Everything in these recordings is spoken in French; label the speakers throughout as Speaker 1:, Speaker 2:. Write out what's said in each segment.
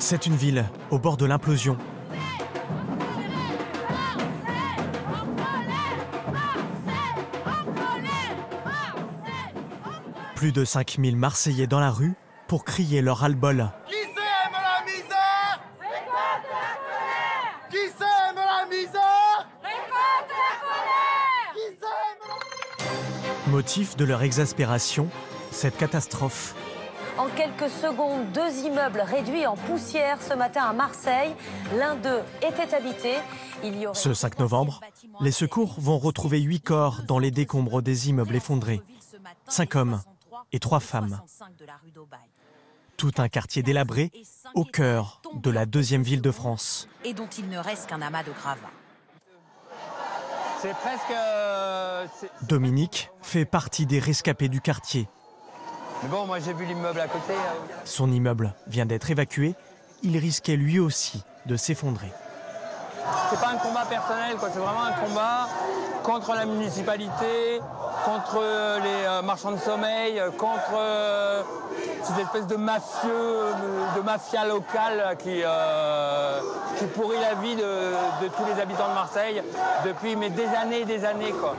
Speaker 1: C'est une ville au bord de l'implosion. Plus de 5000 Marseillais dans la rue pour crier leur ras-le-bol.
Speaker 2: Qui sème la misère récolte la colère. Qui sème la misère récolte la colère. Qui sème la...
Speaker 1: Motif de leur exaspération, cette catastrophe.
Speaker 3: En quelques secondes, 2 immeubles réduits en poussière ce matin à Marseille. L'un d'eux était habité.
Speaker 1: Ce 5 novembre, les secours vont retrouver 8 corps dans les décombres des immeubles effondrés. 5 hommes et 3 femmes. Tout un quartier délabré au cœur de la 2e ville de France.
Speaker 4: Et dont il ne reste qu'un amas de gravats.
Speaker 5: C'est presque...
Speaker 1: Dominique fait partie des rescapés du quartier.
Speaker 5: Mais bon, moi j'ai vu l'immeuble à côté.
Speaker 1: Son immeuble vient d'être évacué. Il risquait lui aussi de s'effondrer.
Speaker 5: C'est pas un combat personnel, quoi. C'est vraiment un combat contre la municipalité, contre les marchands de sommeil, contre cette espèce de mafieux, de mafia locale qui pourrit la vie de tous les habitants de Marseille depuis des années et des années, quoi.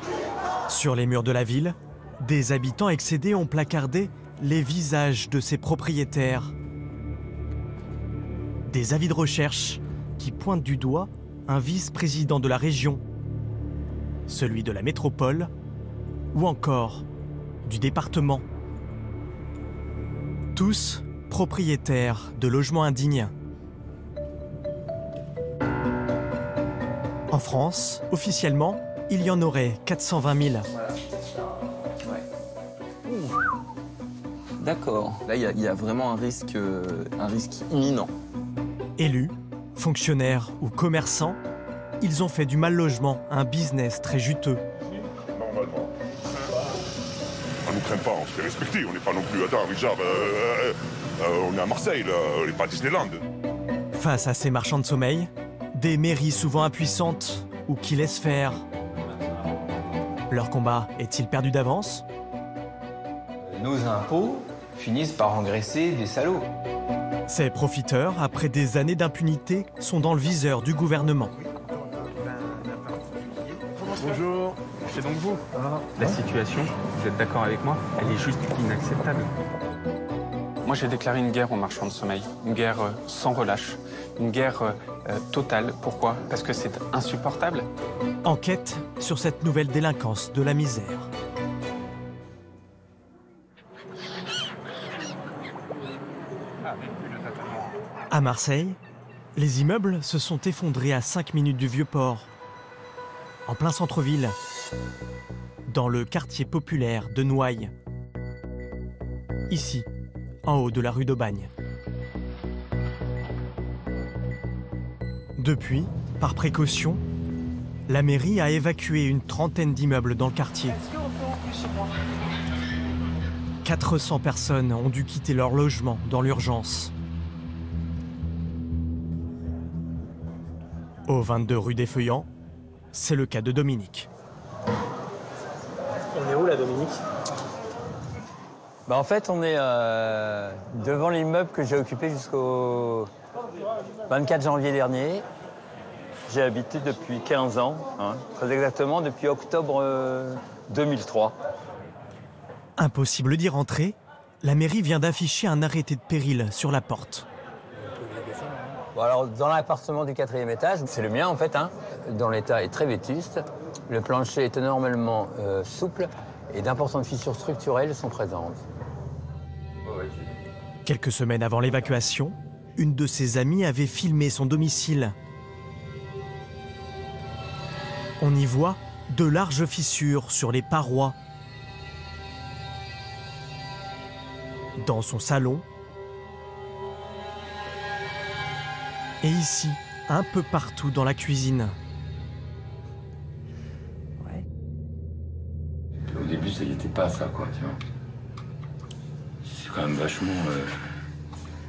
Speaker 1: Sur les murs de la ville, des habitants excédés ont placardé les visages de ses propriétaires. Des avis de recherche qui pointent du doigt un vice-président de la région, celui de la métropole ou encore du département. Tous propriétaires de logements indignes. En France, officiellement, il y en aurait 420 000.
Speaker 6: D'accord. Là, il y a vraiment un risque imminent.
Speaker 1: Élus, fonctionnaires ou commerçants, ils ont fait du mal-logement un business très juteux.
Speaker 7: Normalement. On ne nous craint pas, on se fait respecter. On n'est pas non plus... Attends, Richard, on est à Marseille, là. On n'est pas à Disneyland.
Speaker 1: Face à ces marchands de sommeil, des mairies souvent impuissantes ou qui laissent faire. Leur combat est-il perdu d'avance ?
Speaker 8: Nos impôts finissent par engraisser des salauds.
Speaker 1: Ces profiteurs, après des années d'impunité, sont dans le viseur du gouvernement.
Speaker 9: Bonjour, c'est donc vous. La situation, vous êtes d'accord avec moi, elle est juste inacceptable. Moi, j'ai déclaré une guerre aux marchands de sommeil, une guerre sans relâche, une guerre totale. Pourquoi? Parce que c'est insupportable.
Speaker 1: Enquête sur cette nouvelle délinquance de la misère. À Marseille, les immeubles se sont effondrés à 5 minutes du Vieux-Port, en plein centre-ville, dans le quartier populaire de Noailles, ici, en haut de la rue d'Aubagne. Depuis, par précaution, la mairie a évacué une trentaine d'immeubles dans le quartier. 400 personnes ont dû quitter leur logement dans l'urgence. Au 22 rue des Feuillants, c'est le cas de Dominique.
Speaker 10: On est où là, Dominique?
Speaker 5: En fait, on est devant l'immeuble que j'ai occupé jusqu'au 24 janvier dernier. J'ai habité depuis 15 ans, très exactement depuis octobre 2003.
Speaker 1: Impossible d'y rentrer, la mairie vient d'afficher un arrêté de péril sur la porte.
Speaker 5: Alors, dans l'appartement du 4e étage, c'est le mien en fait, dont l'état est très vétuste. Le plancher est énormément souple et d'importantes fissures structurelles sont présentes.
Speaker 1: Quelques semaines avant l'évacuation, une de ses amies avait filmé son domicile. On y voit de larges fissures sur les parois. Dans son salon, et ici, un peu partout dans la cuisine.
Speaker 11: Au début, ça n'était pas ça, quoi, tu vois. C'est quand même vachement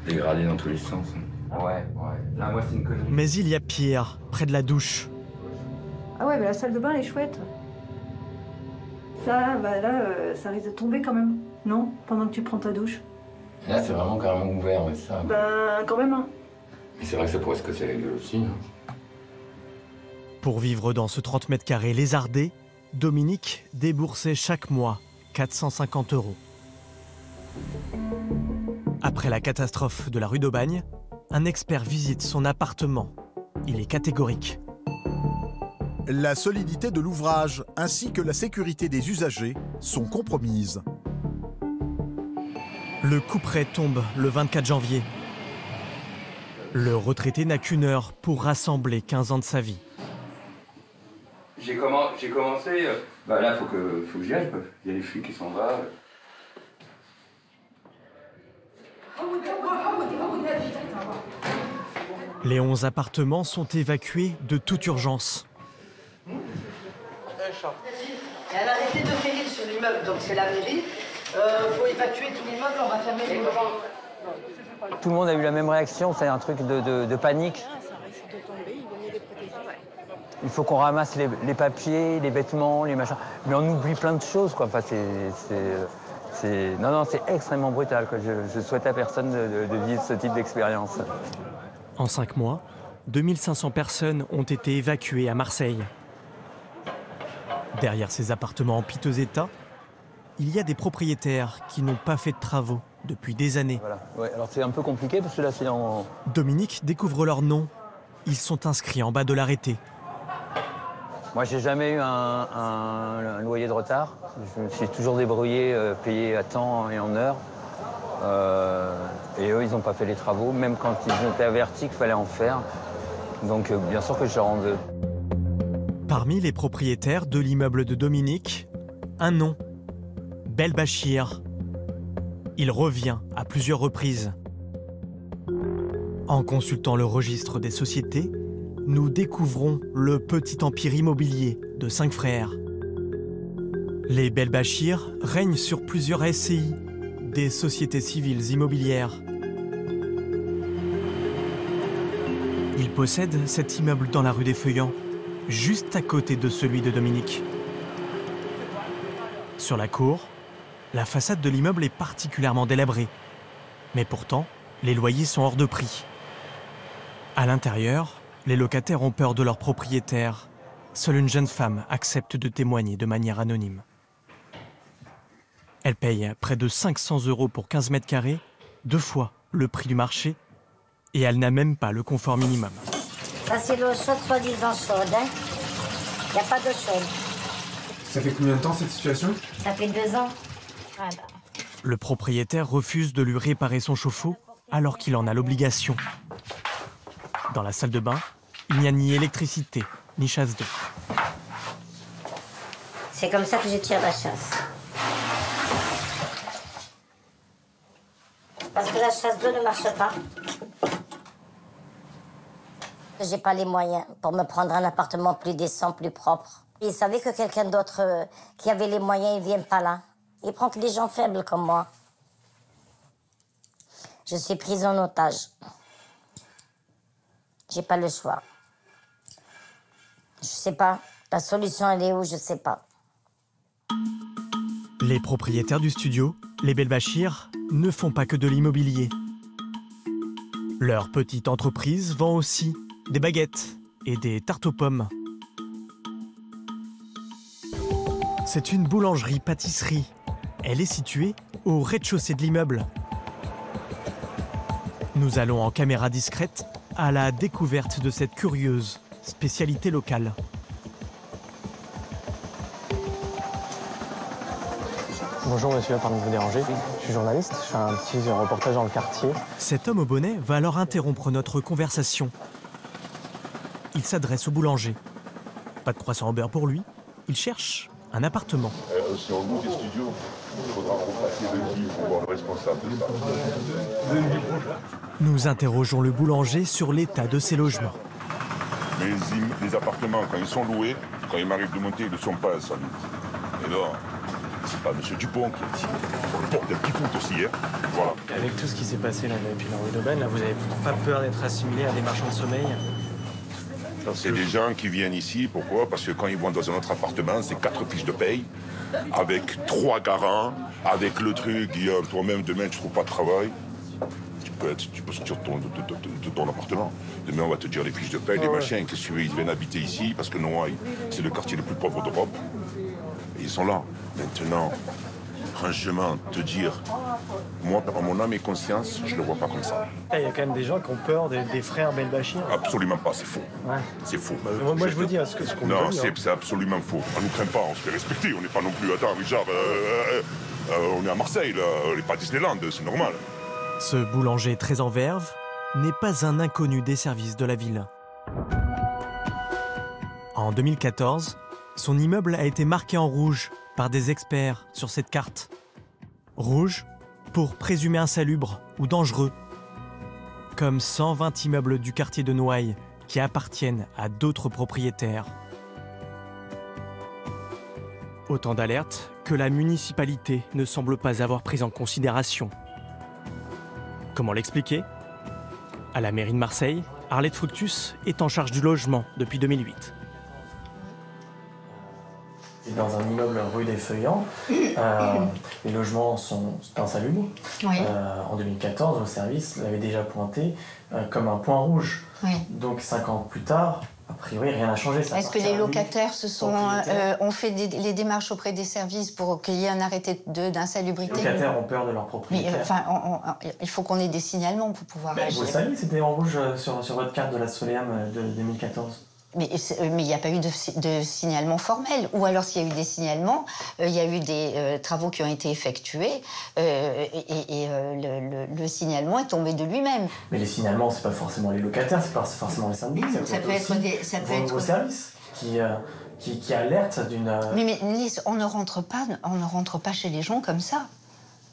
Speaker 11: dégradé dans tous les sens.
Speaker 8: Ouais. Là, moi, c'est une connerie.
Speaker 1: Mais il y a pire, près de la douche.
Speaker 12: Ah ouais, mais la salle de bain, elle est chouette. Ça, ça risque de tomber quand même, non? Pendant que tu prends ta douche.
Speaker 11: Là, c'est vraiment carrément ouvert, ouais, ça.
Speaker 12: Quand même,
Speaker 11: Mais c'est vrai que ça pourrait se casser la gueule aussi. Hein.
Speaker 1: Pour vivre dans ce 30 mètres carrés lézardé, Dominique déboursait chaque mois 450 €. Après la catastrophe de la rue d'Aubagne, un expert visite son appartement. Il est catégorique.
Speaker 10: La solidité de l'ouvrage ainsi que la sécurité des usagers sont compromises.
Speaker 1: Le couperet tombe le 24 janvier. Le retraité n'a qu'une heure pour rassembler 15 ans de sa vie.
Speaker 8: J'ai commencé... là, faut que j'y aille. Il y a les flics qui sont là.
Speaker 1: Les 11 appartements sont évacués de toute urgence.
Speaker 13: Il y a un arrêté de péril sur l'immeuble, donc c'est la mairie. Faut évacuer tout l'immeuble, on va fermer les portes.
Speaker 5: Tout le monde a eu la même réaction, c'est un truc de panique. Il faut qu'on ramasse les papiers, les vêtements, les machins. Mais on oublie plein de choses, quoi. Enfin, c'est extrêmement brutal, quoi. Je souhaite à personne de vivre ce type d'expérience.
Speaker 1: En 5 mois, 2500 personnes ont été évacuées à Marseille. Derrière ces appartements en piteux état, il y a des propriétaires qui n'ont pas fait de travaux depuis des années.
Speaker 5: Voilà. Ouais, alors c'est un peu compliqué parce que là c'est en...
Speaker 1: Dominique découvre leur nom. Ils sont inscrits en bas de l'arrêté.
Speaker 5: Moi j'ai jamais eu un loyer de retard. Je me suis toujours débrouillé, payé à temps et en heure. Et eux ils n'ont pas fait les travaux, même quand ils étaient avertis qu'il fallait en faire. Donc bien sûr que je leur en veux.
Speaker 1: Parmi les propriétaires de l'immeuble de Dominique, un nom, Belbachir. Il revient à plusieurs reprises. En consultant le registre des sociétés, nous découvrons le petit empire immobilier de 5 frères. Les Belbachir règnent sur plusieurs SCI, des sociétés civiles immobilières. Ils possèdent cet immeuble dans la rue des Feuillants, juste à côté de celui de Dominique. Sur la cour, la façade de l'immeuble est particulièrement délabrée. Mais pourtant, les loyers sont hors de prix. À l'intérieur, les locataires ont peur de leur propriétaire. Seule une jeune femme accepte de témoigner de manière anonyme. Elle paye près de 500 € pour 15 mètres carrés, 2 fois le prix du marché, et elle n'a même pas le confort minimum.
Speaker 14: Ça, c'est l'eau chaude, soi-disant chaude. Il n'y a pas d'eau chaude.
Speaker 15: Ça fait combien de temps cette situation?
Speaker 14: Ça fait 2 ans. Voilà.
Speaker 1: Le propriétaire refuse de lui réparer son chauffe-eau alors qu'il en a l'obligation. Dans la salle de bain, il n'y a ni électricité, ni chasse d'eau.
Speaker 14: C'est comme ça que je tire la chasse. Parce que la chasse d'eau ne marche pas. J'ai pas les moyens pour me prendre un appartement plus décent, plus propre. Il savait que quelqu'un d'autre qui avait les moyens, il vient pas là. Il prend que des gens faibles comme moi. Je suis prise en otage. J'ai pas le choix. Je sais pas. La solution, elle est où? Je sais pas.
Speaker 1: Les propriétaires du studio, les Belbachir, ne font pas que de l'immobilier. Leur petite entreprise vend aussi des baguettes et des tartes aux pommes. C'est une boulangerie-pâtisserie. Elle est située au rez-de-chaussée de l'immeuble. Nous allons en caméra discrète à la découverte de cette curieuse spécialité locale.
Speaker 16: Bonjour monsieur, pardon de vous déranger. Je suis journaliste, je fais un petit reportage dans le quartier.
Speaker 1: Cet homme au bonnet va alors interrompre notre conversation. Il s'adresse au boulanger. Pas de croissant au beurre pour lui, il cherche un appartement.
Speaker 7: Si on loue des studios, il faudra repasser le guide pour voir le responsable de ça.
Speaker 1: Nous interrogeons le boulanger sur l'état de ses logements.
Speaker 7: Mais les appartements, quand ils sont loués, quand il m'arrive de monter, ils ne sont pas insolites. Et là, c'est pas M. Dupont qui est ici. Pour le bordel qui fout aussi, hein. Voilà.
Speaker 16: Avec tout ce qui s'est passé là depuis la rue d'Aubagne, là, vous n'avez pas peur d'être assimilé à des marchands de sommeil?
Speaker 7: C'est des gens qui viennent ici, pourquoi? Parce que quand ils vont dans un autre appartement, c'est 4 fiches de paye, avec 3 garants, avec le truc, toi-même demain tu trouves pas de travail, tu tu peux sortir de ton appartement. Demain, on va te dire les fiches de paie, les machins, qu'est-ce que tu veux, ils viennent habiter ici, parce que Noailles, c'est le quartier le plus pauvre d'Europe. Et ils sont là. Maintenant, franchement, te dire, moi, par mon âme et conscience, je ne le vois pas comme ça.
Speaker 1: Il y a quand même des gens qui ont peur des frères Belbachir.
Speaker 7: Absolument pas, c'est faux.
Speaker 1: Ouais.
Speaker 7: C'est faux.
Speaker 1: Moi, je vous dis, ce qu'on
Speaker 7: non,
Speaker 1: dit,
Speaker 7: c'est absolument faux. On ne nous craint pas, on se fait respecter. On n'est pas non plus... Attends, Richard, on est à Marseille, là. On n'est pas à Disneyland, c'est normal.
Speaker 1: Ce boulanger très en verve n'est pas un inconnu des services de la ville. En 2014, son immeuble a été marqué en rouge par des experts sur cette carte. Rouge pour présumé insalubre ou dangereux. Comme 120 immeubles du quartier de Noailles qui appartiennent à d'autres propriétaires. Autant d'alertes que la municipalité ne semble pas avoir prises en considération. Comment l'expliquer? À la mairie de Marseille, Arlette Fructus est en charge du logement depuis 2008. Dans un immeuble rue des Feuillants, les logements sont insalubres.
Speaker 17: Oui.
Speaker 1: En 2014, vos services l'avaient déjà pointé comme un point rouge.
Speaker 17: Oui.
Speaker 1: Donc 5 ans plus tard, a priori, rien n'a changé.
Speaker 17: Est-ce que les locataires ont fait les démarches auprès des services pour qu'il y ait un arrêté d'insalubrité?
Speaker 1: Les locataires ont peur de leur propriétaire.
Speaker 17: Il faut qu'on ait des signalements pour pouvoir agir.
Speaker 1: Vous saviez, c'était en rouge sur votre carte de la Soleam de 2014.
Speaker 17: Mais il n'y a pas eu de signalement formel. Ou alors, s'il y a eu des signalements, il y a eu des travaux qui ont été effectués et le signalement est tombé de lui-même.
Speaker 1: Mais les signalements, c'est pas forcément les locataires, c'est pas forcément les syndics.
Speaker 17: Ça peut être
Speaker 1: vos services qui alertent d'une...
Speaker 17: Mais on ne rentre pas chez les gens comme ça.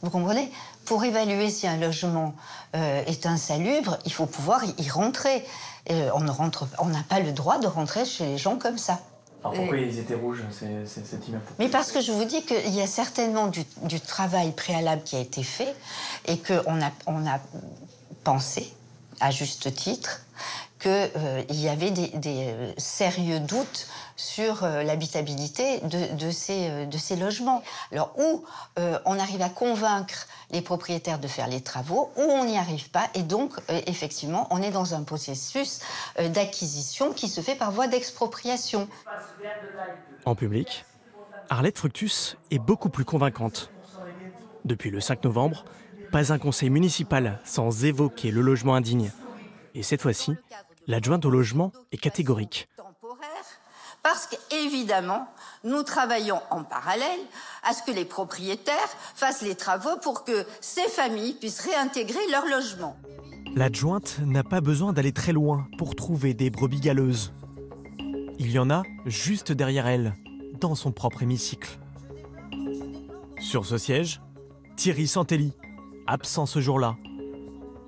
Speaker 17: Vous comprenez? Pour évaluer si un logement est insalubre, il faut pouvoir y rentrer. On n'a pas le droit de rentrer chez les gens comme ça.
Speaker 1: Alors pourquoi ils étaient rouges, cet immeuble?
Speaker 17: Mais parce que je vous dis qu'il y a certainement du travail préalable qui a été fait et qu'on a pensé, à juste titre, qu'il y avait des sérieux doutes sur l'habitabilité de ces logements. Alors, où on arrive à convaincre les propriétaires de faire les travaux, ou on n'y arrive pas, et donc, effectivement, on est dans un processus d'acquisition qui se fait par voie d'expropriation.
Speaker 1: En public, Arlette Fructus est beaucoup plus convaincante. Depuis le 5 novembre, pas un conseil municipal sans évoquer le logement indigne. Et cette fois-ci, l'adjointe au logement est catégorique.
Speaker 17: Parce qu'évidemment, nous travaillons en parallèle à ce que les propriétaires fassent les travaux pour que ces familles puissent réintégrer leur logement.
Speaker 1: L'adjointe n'a pas besoin d'aller très loin pour trouver des brebis galeuses. Il y en a juste derrière elle, dans son propre hémicycle. Sur ce siège, Thierry Santelli, absent ce jour-là.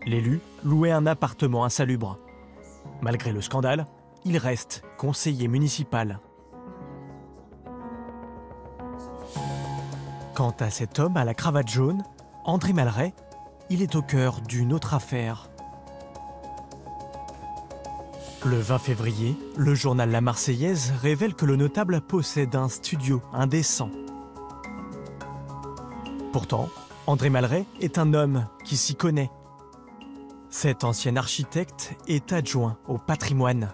Speaker 1: L'élu louait un appartement insalubre. Malgré le scandale, il reste conseiller municipal. Quant à cet homme à la cravate jaune, André Malraux, il est au cœur d'une autre affaire. Le 20 février, le journal La Marseillaise révèle que le notable possède un studio indécent. Pourtant, André Malraux est un homme qui s'y connaît. Cet ancien architecte est adjoint au patrimoine.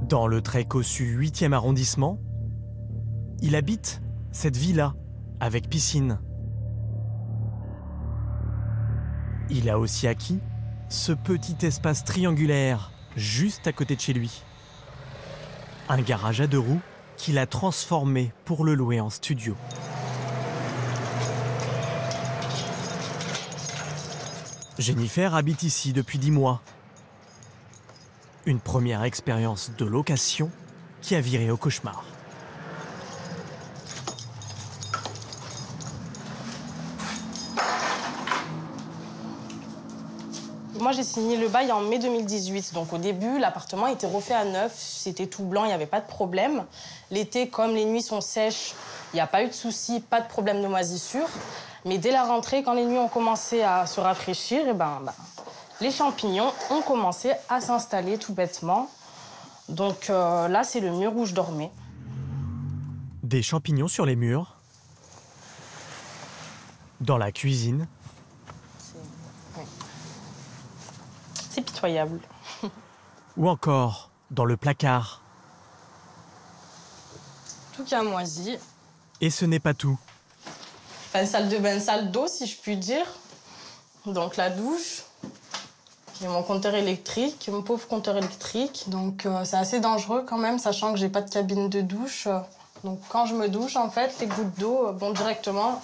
Speaker 1: Dans le très cossu 8e arrondissement, il habite cette villa avec piscine. Il a aussi acquis ce petit espace triangulaire juste à côté de chez lui. Un garage à 2 roues qu'il a transformé pour le louer en studio. Jennifer habite ici depuis 10 mois. Une première expérience de location qui a viré au cauchemar.
Speaker 18: Moi, j'ai signé le bail en mai 2018. Donc, au début, l'appartement était refait à neuf. C'était tout blanc, il n'y avait pas de problème. L'été, comme les nuits sont sèches, il n'y a pas eu de soucis, pas de problème de moisissure. Mais dès la rentrée, quand les nuits ont commencé à se rafraîchir, les champignons ont commencé à s'installer tout bêtement. Donc là, c'est le mur où je dormais.
Speaker 1: Des champignons sur les murs, Dans la cuisine.
Speaker 18: C'est pitoyable.
Speaker 1: Ou encore dans le placard.
Speaker 18: Tout qui a moisi.
Speaker 1: Et ce n'est pas tout.
Speaker 18: Une salle de bain, une salle d'eau, si je puis dire. Donc la douche. J'ai mon compteur électrique, mon pauvre compteur électrique. Donc c'est assez dangereux quand même, sachant que j'ai pas de cabine de douche. Donc quand je me douche, en fait, les gouttes d'eau vont directement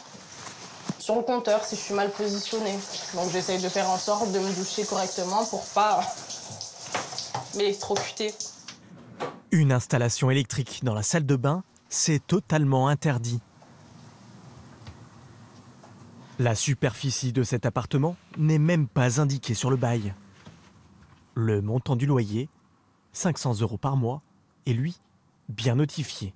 Speaker 18: sur le compteur si je suis mal positionnée. Donc j'essaye de faire en sorte de me doucher correctement pour pas m'électrocuter.
Speaker 1: Une installation électrique dans la salle de bain, c'est totalement interdit. La superficie de cet appartement n'est même pas indiquée sur le bail. Le montant du loyer, 500 € par mois, est lui bien notifié.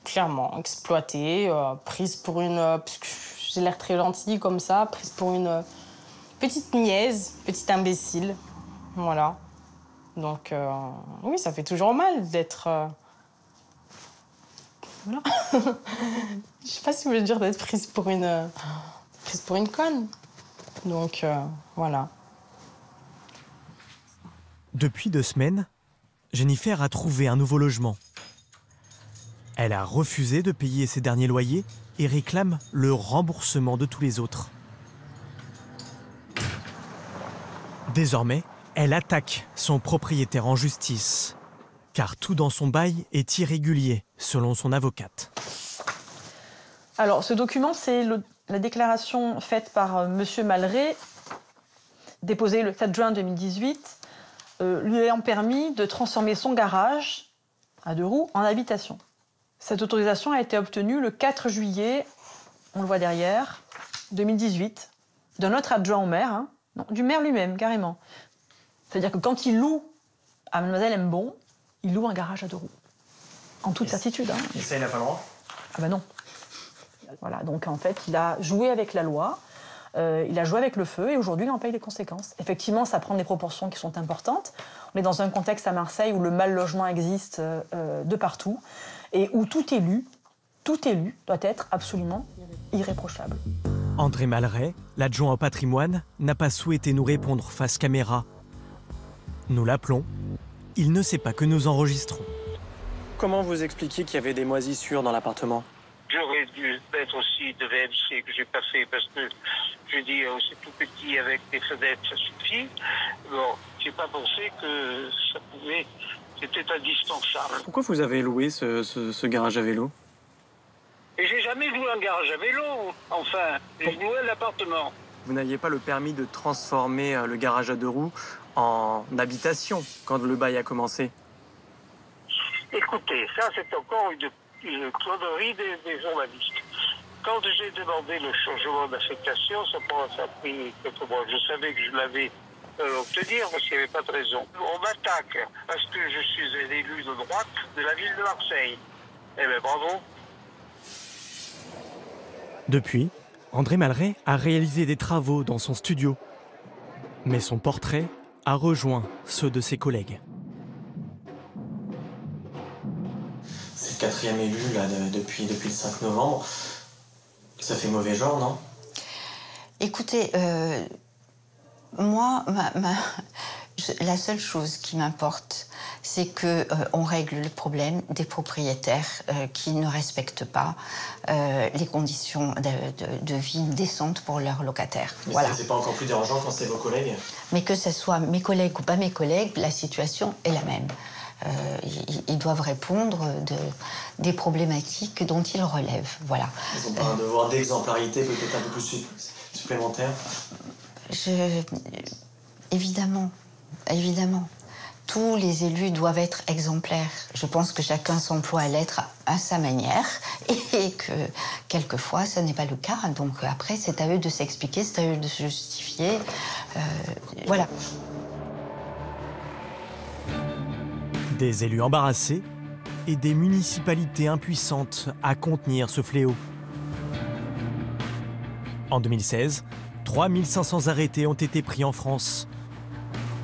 Speaker 18: Clairement exploitée, prise pour une... parce que j'ai l'air très gentille comme ça, prise pour une petite niaise, petite imbécile. Voilà. Donc oui, ça fait toujours mal d'être... Voilà. Je sais pas si vous voulez dire d'être prise pour une conne. Donc voilà.
Speaker 1: Depuis 2 semaines, Jennifer a trouvé un nouveau logement. Elle a refusé de payer ses derniers loyers et réclame le remboursement de tous les autres. Désormais, elle attaque son propriétaire en justice, car tout dans son bail est irrégulier, selon son avocate.
Speaker 19: Alors, ce document, c'est la déclaration faite par M. Malray, déposée le 7 juin 2018, lui ayant permis de transformer son garage à 2 roues en habitation. Cette autorisation a été obtenue le 4 juillet, on le voit derrière, 2018, d'un autre adjoint au maire, hein, non, du maire lui-même, carrément. C'est-à-dire que quand il loue à Mademoiselle Mbon, il loue un garage à 2 roues. En toute certitude. Hein.
Speaker 1: Et ça, il n'a pas le droit ?
Speaker 19: Ah ben non. Voilà, donc en fait, il a joué avec la loi, il a joué avec le feu et aujourd'hui, il en paye les conséquences. Effectivement, ça prend des proportions qui sont importantes. On est dans un contexte à Marseille où le mal-logement existe de partout et où tout élu doit être absolument irréprochable.
Speaker 1: André Malray, l'adjoint au patrimoine, n'a pas souhaité nous répondre face caméra. Nous l'appelons. Il ne sait pas que nous enregistrons.
Speaker 16: Comment vous expliquez qu'il y avait des moisissures dans l'appartement ?
Speaker 20: J'aurais dû mettre aussi de VMC que j'ai pas fait parce que je dis c'est tout petit avec des fenêtres, ça suffit. Bon, j'ai pas pensé que ça pouvait, c'était indispensable.
Speaker 16: Pourquoi vous avez loué ce garage à vélo ?
Speaker 20: Et j'ai jamais loué un garage à vélo, enfin, j'ai loué l'appartement.
Speaker 16: Vous n'aviez pas le permis de transformer le garage à 2 roues en habitation quand le bail a commencé ?
Speaker 20: Écoutez, ça c'est encore une connerie des journalistes. Quand j'ai demandé le changement d'affectation, ça a pris quelques mois. Je savais que je l'avais obtenir parce qu'il n'y avait pas de raison. On m'attaque parce que je suis un élu de droite de la ville de Marseille. Eh bien bravo.
Speaker 1: Depuis, André Malray a réalisé des travaux dans son studio. Mais son portrait a rejoint ceux de ses collègues.
Speaker 16: C'est le 4e élu là, depuis le 5 novembre. Ça fait mauvais genre, non ?
Speaker 17: Écoutez, moi, la seule chose qui m'importe, c'est qu'on règle le problème des propriétaires qui ne respectent pas les conditions de vie décentes pour leurs locataires.
Speaker 16: Mais
Speaker 17: voilà.
Speaker 16: c'est pas encore plus dérangeant quand c'est vos collègues ?
Speaker 17: Mais que ce soit mes collègues ou pas mes collègues, la situation est la même. Ils doivent répondre des problématiques dont ils relèvent. Voilà.
Speaker 16: Ils ont pas un devoir d'exemplarité peut-être un peu plus supplémentaire ?
Speaker 17: Évidemment. Tous les élus doivent être exemplaires. Je pense que chacun s'emploie à l'être à sa manière et que quelquefois, ce n'est pas le cas. Donc après, c'est à eux de s'expliquer, c'est à eux de se justifier. Voilà.
Speaker 1: Des élus embarrassés et des municipalités impuissantes à contenir ce fléau. En 2016, 3500 arrêtés ont été pris en France.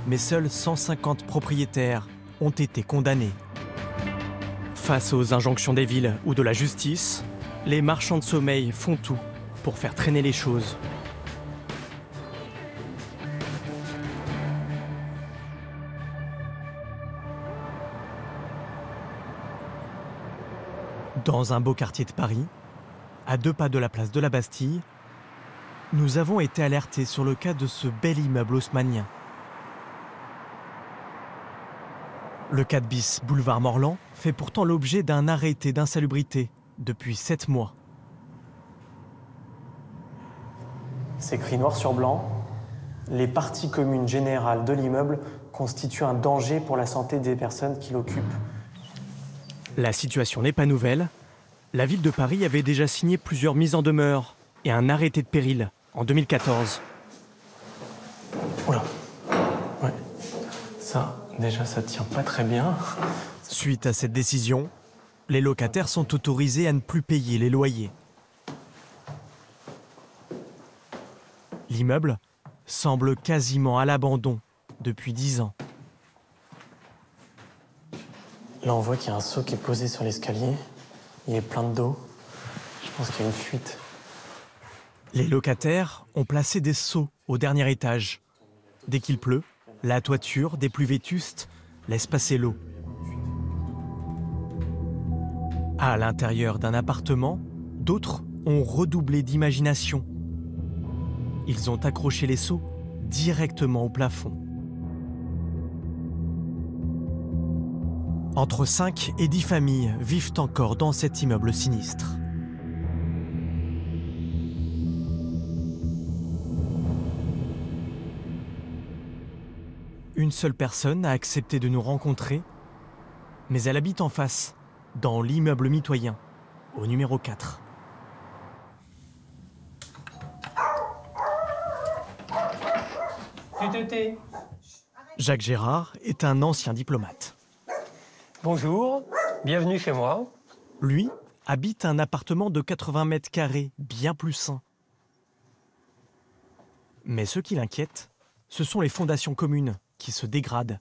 Speaker 1: Mais seuls 150 propriétaires ont été condamnés. Face aux injonctions des villes ou de la justice, les marchands de sommeil font tout pour faire traîner les choses. Dans un beau quartier de Paris, à 2 pas de la place de la Bastille, nous avons été alertés sur le cas de ce bel immeuble haussmannien. Le 4 bis boulevard Morland fait pourtant l'objet d'un arrêté d'insalubrité depuis 7 mois.
Speaker 16: C'est écrit noir sur blanc. Les parties communes générales de l'immeuble constituent un danger pour la santé des personnes qui l'occupent.
Speaker 1: La situation n'est pas nouvelle. La ville de Paris avait déjà signé plusieurs mises en demeure et un arrêté de péril en 2014.
Speaker 16: Oula. Ouais. Ça, déjà, ça tient pas très bien.
Speaker 1: Suite à cette décision, les locataires sont autorisés à ne plus payer les loyers. L'immeuble semble quasiment à l'abandon depuis 10 ans.
Speaker 16: Là, on voit qu'il y a un seau qui est posé sur l'escalier. Il est plein d'eau. Je pense qu'il y a une fuite.
Speaker 1: Les locataires ont placé des seaux au dernier étage. Dès qu'il pleut, la toiture des plus vétustes laisse passer l'eau. À l'intérieur d'un appartement, d'autres ont redoublé d'imagination. Ils ont accroché les seaux directement au plafond. Entre 5 et 10 familles vivent encore dans cet immeuble sinistre. Une seule personne a accepté de nous rencontrer, mais elle habite en face, dans l'immeuble mitoyen, au numéro 4. Jacques Gérard est un ancien diplomate.
Speaker 21: Bonjour, bienvenue chez moi.
Speaker 1: Lui habite un appartement de 80 mètres carrés, bien plus sain. Mais ce qui l'inquiète, ce sont les fondations communes qui se dégradent.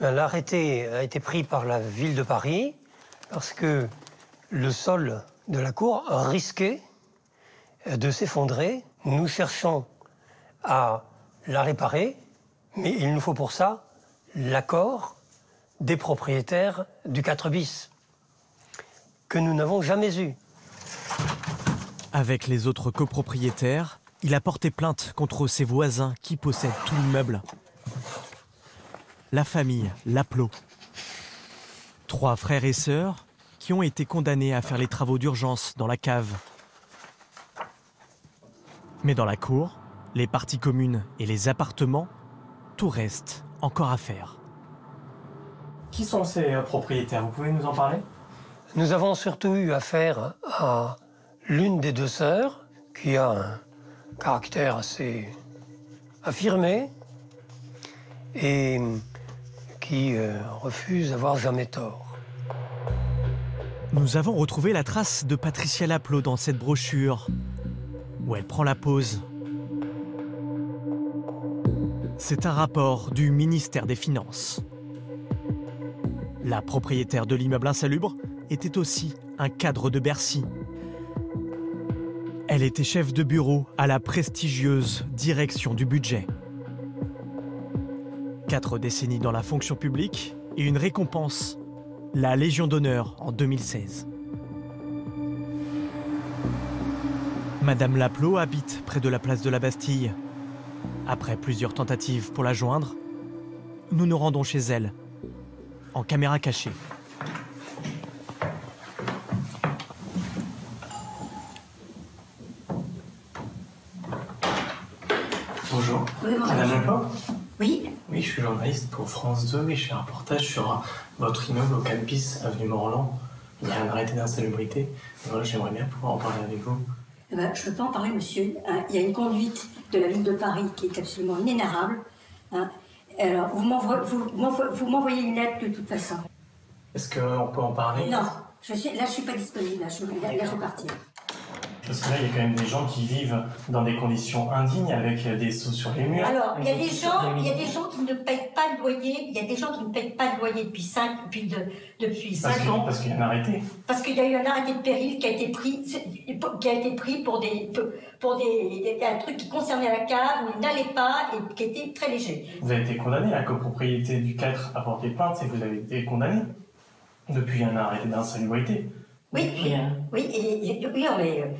Speaker 21: L'arrêté a été pris par la ville de Paris parce que le sol de la cour risquait de s'effondrer. Nous cherchons à la réparer, mais il nous faut pour ça l'accord des propriétaires du 4 bis, que nous n'avons jamais eu.
Speaker 1: Avec les autres copropriétaires, il a porté plainte contre ses voisins qui possèdent tout l'immeuble. La famille Laplot. 3 frères et sœurs qui ont été condamnés à faire les travaux d'urgence dans la cave. Mais dans la cour, les parties communes et les appartements, tout reste encore à faire.
Speaker 16: Qui sont ces propriétaires? Vous pouvez nous en parler?
Speaker 21: Nous avons surtout eu affaire à l'une des 2 sœurs qui a un caractère assez affirmé et qui refuse d'avoir jamais tort.
Speaker 1: Nous avons retrouvé la trace de Patricia Laplot dans cette brochure, où elle prend la pause. C'est un rapport du ministère des Finances. La propriétaire de l'immeuble insalubre était aussi un cadre de Bercy. Elle était chef de bureau à la prestigieuse direction du budget. 4 décennies dans la fonction publique et une récompense, la Légion d'honneur en 2016. Madame Laplot habite près de la place de la Bastille. Après plusieurs tentatives pour la joindre, nous nous rendons chez elle, en caméra cachée.
Speaker 16: Bonjour.
Speaker 22: Oui, bonjour.
Speaker 16: Madame Laplot?
Speaker 22: Oui.
Speaker 16: Oui, je suis journaliste pour France 2 et je fais un reportage sur votre immeuble au 4 bis, avenue Morland. Il y a un arrêté d'insalubrité. Et voilà, j'aimerais bien pouvoir en parler avec vous.
Speaker 22: Eh ben, je ne peux pas en parler, monsieur. Il y a une conduite de la ville de Paris qui est absolument inénarrable. Alors, vous m'envoyez une lettre de toute façon.
Speaker 16: Est-ce qu'on peut en parler?
Speaker 22: Non, je suis pas disponible. Là, je vais partir.
Speaker 16: Parce que là, il y a quand même des gens qui vivent dans des conditions indignes avec des seaux sur les murs.
Speaker 22: Alors, il y a des gens qui ne payent pas le loyer. Il y a des gens qui ne payent pas le loyer depuis 5 ans.
Speaker 16: Parce qu'il y a un arrêté.
Speaker 22: Parce qu'il y a eu un arrêté de péril qui a été pris pour un truc qui concernait la cave, où il n'allait pas et qui était très léger.
Speaker 16: Vous avez été condamné, la copropriété du 4 a porté plainte, c'est que vous avez été condamné depuis un arrêté d'insalubrité.
Speaker 22: Oui, mais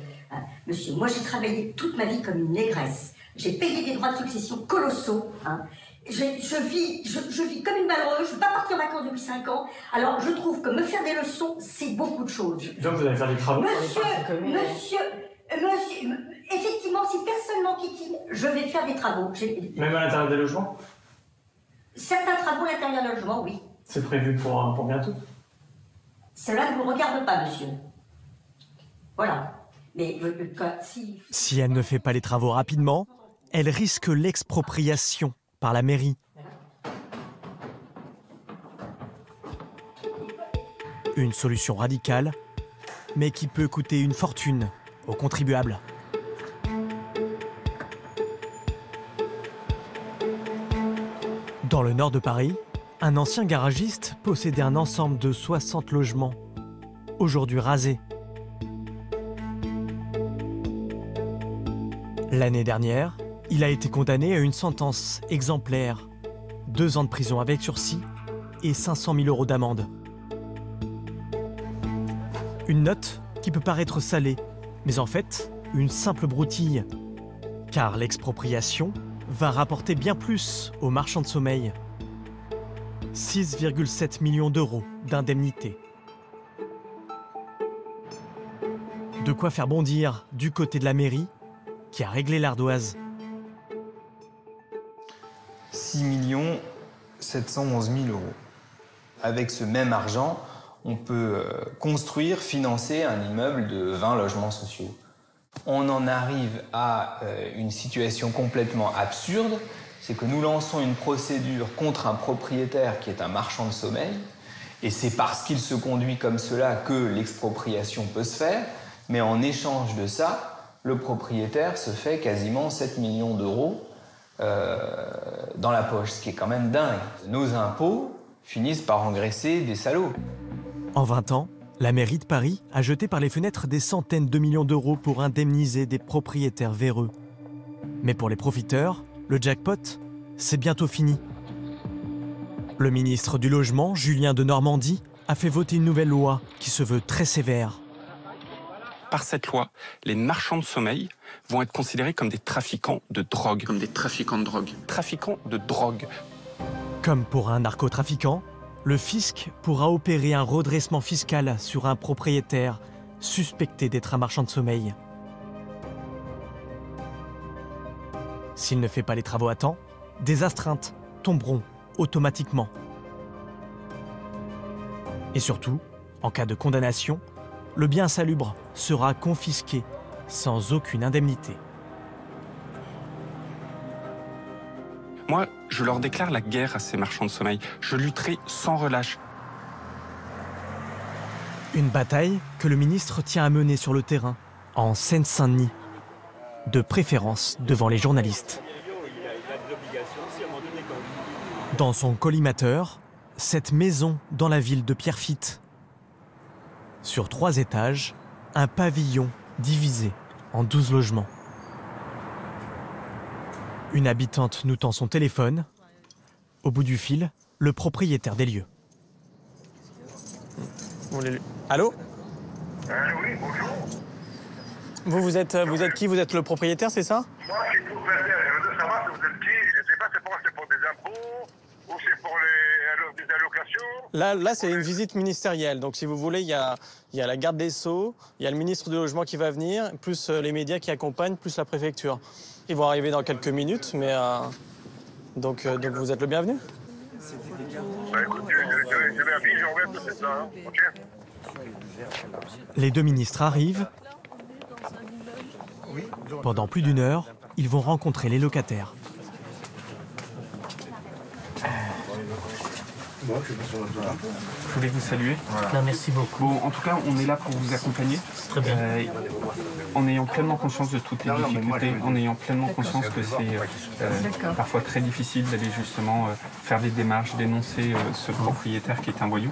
Speaker 22: monsieur, moi j'ai travaillé toute ma vie comme une négresse. J'ai payé des droits de succession colossaux. Hein. Je vis comme une malheureuse, je ne veux pas partir en vacances depuis 5 ans. Alors je trouve que me faire des leçons, c'est beaucoup de choses.
Speaker 16: Donc vous allez faire des travaux.
Speaker 22: Monsieur, effectivement, si personne m'enquiquine, je vais faire des travaux.
Speaker 16: Même à l'intérieur des logements?
Speaker 22: Certains travaux à l'intérieur des logements, oui.
Speaker 16: C'est prévu pour bientôt?
Speaker 22: Cela ne vous regarde pas, monsieur. Voilà. Mais
Speaker 1: si elle ne fait pas les travaux rapidement, elle risque l'expropriation par la mairie. Une solution radicale, mais qui peut coûter une fortune aux contribuables. Dans le nord de Paris, un ancien garagiste possédait un ensemble de 60 logements, aujourd'hui rasés. L'année dernière, il a été condamné à une sentence exemplaire, 2 ans de prison avec sursis et 500 000 € d'amende. Une note qui peut paraître salée, mais en fait, une simple broutille. Car l'expropriation va rapporter bien plus aux marchands de sommeil. 6,7 millions d'euros d'indemnités. De quoi faire bondir du côté de la mairie, qui a réglé l'ardoise.
Speaker 2: 6 711 000 €. Avec ce même argent, on peut construire, financer un immeuble de 20 logements sociaux. On en arrive à une situation complètement absurde, c'est que nous lançons une procédure contre un propriétaire qui est un marchand de sommeil, et c'est parce qu'il se conduit comme cela que l'expropriation peut se faire, mais en échange de ça, le propriétaire se fait quasiment 7 millions d'euros dans la poche, ce qui est quand même dingue. Nos impôts finissent par engraisser des salauds.
Speaker 1: En 20 ans, la mairie de Paris a jeté par les fenêtres des centaines de millions d'euros pour indemniser des propriétaires véreux. Mais pour les profiteurs, le jackpot, c'est bientôt fini. Le ministre du Logement, Julien Denormandie, a fait voter une nouvelle loi qui se veut très sévère.
Speaker 9: Par cette loi, les marchands de sommeil vont être considérés comme des trafiquants de drogue. Comme des trafiquants de drogue. Trafiquants de drogue.
Speaker 1: Comme pour un narcotrafiquant, le fisc pourra opérer un redressement fiscal sur un propriétaire suspecté d'être un marchand de sommeil. S'il ne fait pas les travaux à temps, des astreintes tomberont automatiquement. Et surtout, en cas de condamnation, le bien insalubre sera confisqué sans aucune indemnité.
Speaker 9: Moi, je leur déclare la guerre à ces marchands de sommeil. Je lutterai sans relâche.
Speaker 1: Une bataille que le ministre tient à mener sur le terrain, en Seine-Saint-Denis, de préférence devant les journalistes. Dans son collimateur, cette maison dans la ville de Pierrefitte. Sur 3 étages, un pavillon divisé en 12 logements. Une habitante nous tend son téléphone. Au bout du fil, le propriétaire des lieux.
Speaker 3: Allô?
Speaker 20: Oui, bonjour.
Speaker 3: Vous êtes qui? Vous êtes le propriétaire, c'est ça?
Speaker 20: Moi, je suis propriétaire. Je veux savoir si vous êtes qui. Je ne sais pas, c'est pour des impôts ou c'est pour des allocations.
Speaker 3: Là, c'est une visite ministérielle. Donc, si vous voulez, il y a la garde des Sceaux, il y a le ministre du Logement qui va venir, plus les médias qui accompagnent, plus la préfecture. Ils vont arriver dans quelques minutes, mais donc vous êtes le bienvenu.
Speaker 20: Bah, écoute, je vais à vie, je reviens tout ça, hein. OK?
Speaker 1: Les 2 ministres arrivent. Pendant plus d'1 heure, ils vont rencontrer les locataires.
Speaker 9: Je voulais vous saluer.
Speaker 4: Non, merci beaucoup.
Speaker 9: Bon, en tout cas, on est là pour vous accompagner.
Speaker 4: Très bien.
Speaker 9: En ayant pleinement conscience de toutes les difficultés, en ayant pleinement conscience que c'est parfois très difficile d'aller justement faire des démarches, dénoncer ce propriétaire qui est un voyou.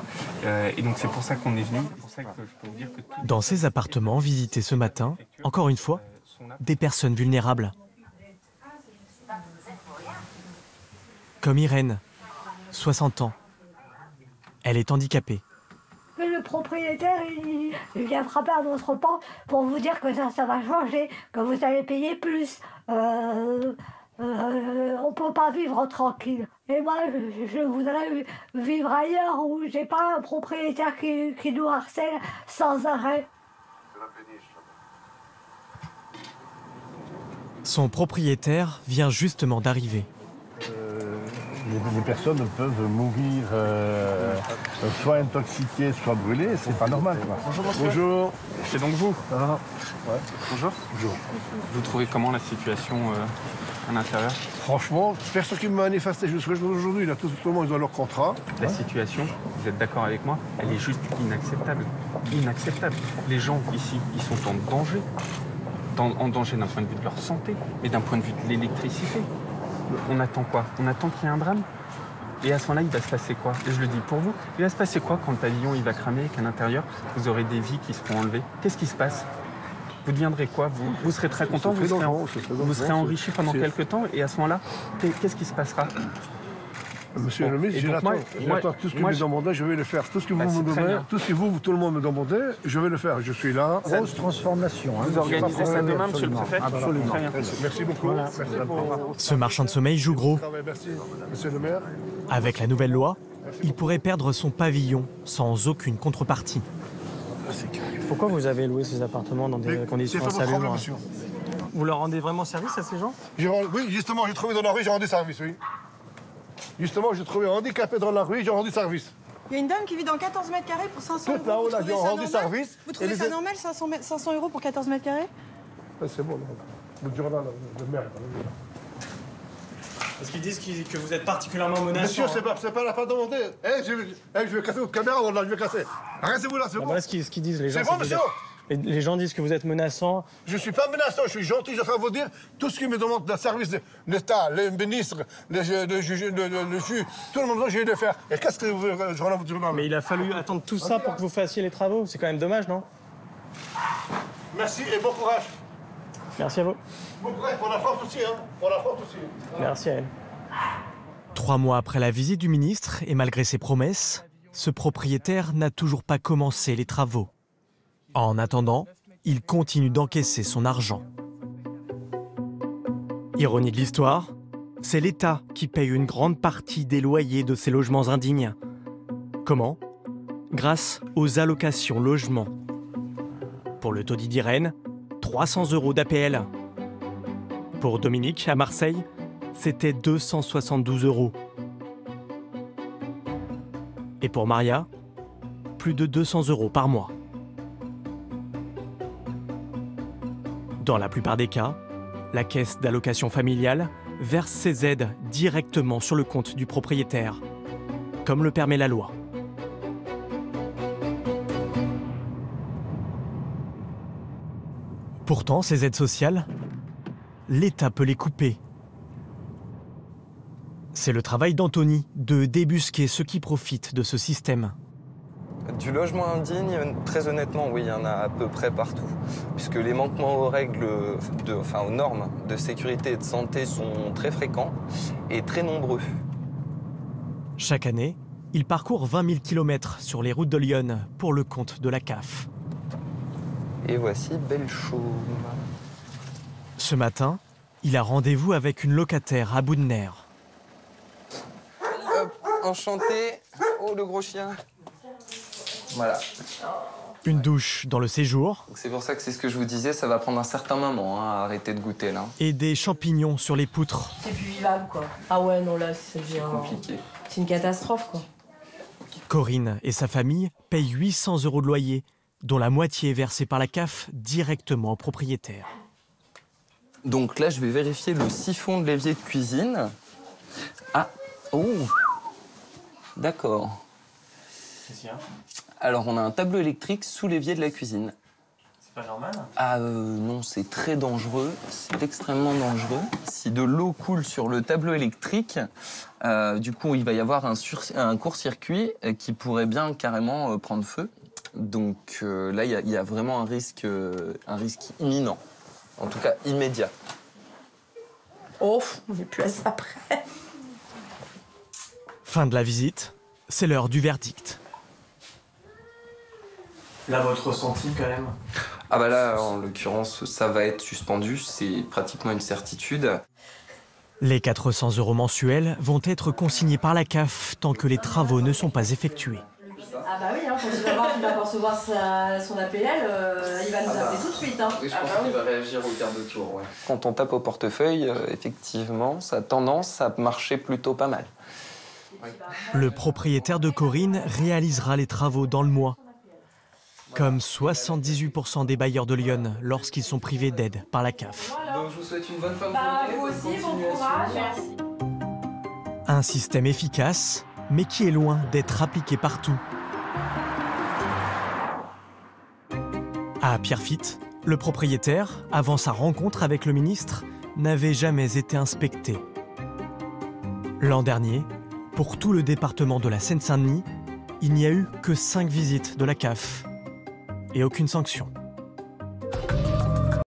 Speaker 9: Et donc c'est pour ça qu'on est venu. C'est pour ça que je peux vous dire que
Speaker 1: Dans ces appartements visités ce matin, encore une fois, des personnes vulnérables. Comme Irène, 60 ans. Elle est handicapée.
Speaker 6: Le propriétaire, il vient frapper à notre porte pour vous dire que ça va changer, que vous allez payer plus. On ne peut pas vivre tranquille. Et moi, je voudrais vivre ailleurs où j'ai pas un propriétaire qui nous harcèle sans arrêt.
Speaker 1: Son propriétaire vient justement d'arriver.
Speaker 23: Les personnes peuvent mourir soit intoxiquées, soit brûlées, c'est pas normal. Quoi.
Speaker 9: Bonjour. C'est donc vous
Speaker 23: Ouais.
Speaker 9: Bonjour.
Speaker 23: Bonjour.
Speaker 9: Vous trouvez comment la situation à l'intérieur?
Speaker 23: Franchement, personne qui me manifestait jusqu'à aujourd'hui, là, tout le monde ils ont leur contrat.
Speaker 9: La situation, vous êtes d'accord avec moi, elle est juste inacceptable. Inacceptable. Les gens ici, ils sont en danger. En danger d'un point de vue de leur santé, mais d'un point de vue de l'électricité. On attend quoi? On attend qu'il y ait un drame. Et à ce moment-là, il va se passer quoi? Et je le dis pour vous, il va se passer quoi quand le pavillon il va cramer et qu'à l'intérieur, vous aurez des vies qui seront enlevées? Qu'est-ce qui se passe? Vous deviendrez quoi? Vous serez très content, vous serez enrichi pendant quelques temps, et à ce moment-là, qu'est-ce qui se passera?
Speaker 23: Monsieur le ministre, j'attends tout ce que vous me demandez, je vais le faire. Tout ce que vous me demandez, tout ce que tout le monde me demandez, je vais le faire. Je suis là.
Speaker 4: Grosse transformation.
Speaker 9: Vous organisez ça demain, monsieur le préfet?
Speaker 23: Absolument. Merci beaucoup.
Speaker 1: Voilà. Ce marchand de sommeil joue gros.
Speaker 23: Merci, monsieur le maire.
Speaker 1: Avec la nouvelle loi, il pourrait perdre son pavillon sans aucune contrepartie.
Speaker 3: Pourquoi vous avez loué ces appartements dans des conditions insalubres? Vous leur rendez vraiment service à ces gens?
Speaker 23: Oui, justement, j'ai trouvé dans la rue, j'ai rendu service, oui. Justement, j'ai trouvé un handicapé dans la rue, j'ai rendu service.
Speaker 24: Il y a une dame qui vit dans 14 mètres carrés pour 500 euros.
Speaker 23: Tout là-haut, là, j'ai rendu service.
Speaker 24: Vous trouvez ça normal, 500 euros pour 14 mètres carrés?
Speaker 23: C'est bon, là. Le journal de merde.
Speaker 3: Parce qu'ils disent que vous êtes particulièrement menaçant.
Speaker 23: Monsieur, c'est pas la peine de demander. Je vais casser votre caméra, là, je vais casser. Arrêtez-vous là, c'est bon.
Speaker 3: Voilà ce qu'ils disent, les gens.
Speaker 23: C'est bon, monsieur.
Speaker 3: Les gens disent que vous êtes menaçant.
Speaker 23: Je ne suis pas menaçant, je suis gentil, je vais vous dire tout ce qui me demande le service de l'État, les ministres, le juge, tout le monde, je vais le faire. Et qu'est-ce que vous voulez, je rends votre journal?
Speaker 3: Mais il a fallu attendre tout ça pour que vous fassiez les travaux. C'est quand même dommage, non?
Speaker 23: Merci et bon courage.
Speaker 3: Merci à vous.
Speaker 23: Bon courage pour la France aussi, hein. Pour la France aussi.
Speaker 3: Merci à elle.
Speaker 1: 3 mois après la visite du ministre, et malgré ses promesses, ce propriétaire n'a toujours pas commencé les travaux. En attendant, il continue d'encaisser son argent. Ironie de l'histoire, c'est l'État qui paye une grande partie des loyers de ces logements indignes. Comment? Grâce aux allocations logement. Pour le taudis d'Irène, 300 € d'APL. Pour Dominique, à Marseille, c'était 272 €. Et pour Maria, plus de 200 € par mois. Dans la plupart des cas, la caisse d'allocation familiale verse ces aides directement sur le compte du propriétaire, comme le permet la loi. Pourtant, ces aides sociales, l'État peut les couper. C'est le travail d'Anthony de débusquer ceux qui profitent de ce système.
Speaker 25: Du logement indigne, très honnêtement, oui, il y en a à peu près partout. Puisque les manquements aux règles, aux normes de sécurité et de santé sont très fréquents et très nombreux.
Speaker 1: Chaque année, il parcourt 20 000 km sur les routes de Lyon pour le compte de la CAF.
Speaker 25: Et voici Belchaume.
Speaker 1: Ce matin, il a rendez-vous avec une locataire à bout de nerfs.
Speaker 25: Hop, enchanté. Oh, le gros chien. Voilà.
Speaker 1: Une douche dans le séjour.
Speaker 25: C'est pour ça que c'est ce que je vous disais, ça va prendre un certain moment à arrêter de goûter là.
Speaker 1: Et des champignons sur les poutres.
Speaker 18: C'est plus vivable, quoi. Ah ouais, non, là, c'est
Speaker 25: compliqué.
Speaker 18: C'est une catastrophe, quoi.
Speaker 1: Corinne et sa famille payent 800 € de loyer, dont la moitié est versée par la CAF directement au propriétaire.
Speaker 25: Donc là, je vais vérifier le siphon de l'évier de cuisine. Ah, oh. D'accord.
Speaker 3: Qu'est-ce qu'il y a?
Speaker 25: Alors, on a un tableau électrique sous l'évier de la cuisine.
Speaker 3: C'est pas normal?
Speaker 25: Ah non, c'est très dangereux. C'est extrêmement dangereux. Si de l'eau coule sur le tableau électrique, du coup, il va y avoir un court-circuit qui pourrait bien carrément prendre feu. Donc là, il y a vraiment un risque imminent. En tout cas, immédiat.
Speaker 18: Oh, on n'est plus à ça après.
Speaker 1: Fin de la visite, c'est l'heure du verdict.
Speaker 3: Là, votre ressenti quand même?
Speaker 25: Ah bah là, en l'occurrence, ça va être suspendu, c'est pratiquement une certitude.
Speaker 1: Les 400 € mensuels vont être consignés par la CAF tant que les travaux ne sont pas effectués.
Speaker 18: Ah bah oui, quand il va voir qu'il va recevoir son APL, il va nous appeler tout de suite.
Speaker 25: Oui, je pense qu'il va réagir au quart de tour, ouais. Quand on tape au portefeuille, effectivement, ça a tendance à marcher plutôt pas mal.
Speaker 1: Le propriétaire de Corinne réalisera les travaux dans le mois. Comme 78% des bailleurs de Lyon lorsqu'ils sont privés d'aide par la CAF.
Speaker 25: Donc je vous souhaite une bonne fin de
Speaker 18: journée. Vous aussi, bon courage. Merci.
Speaker 1: Un système efficace, mais qui est loin d'être appliqué partout. À Pierrefitte, le propriétaire, avant sa rencontre avec le ministre, n'avait jamais été inspecté. L'an dernier, pour tout le département de la Seine-Saint-Denis, il n'y a eu que 5 visites de la CAF et aucune sanction.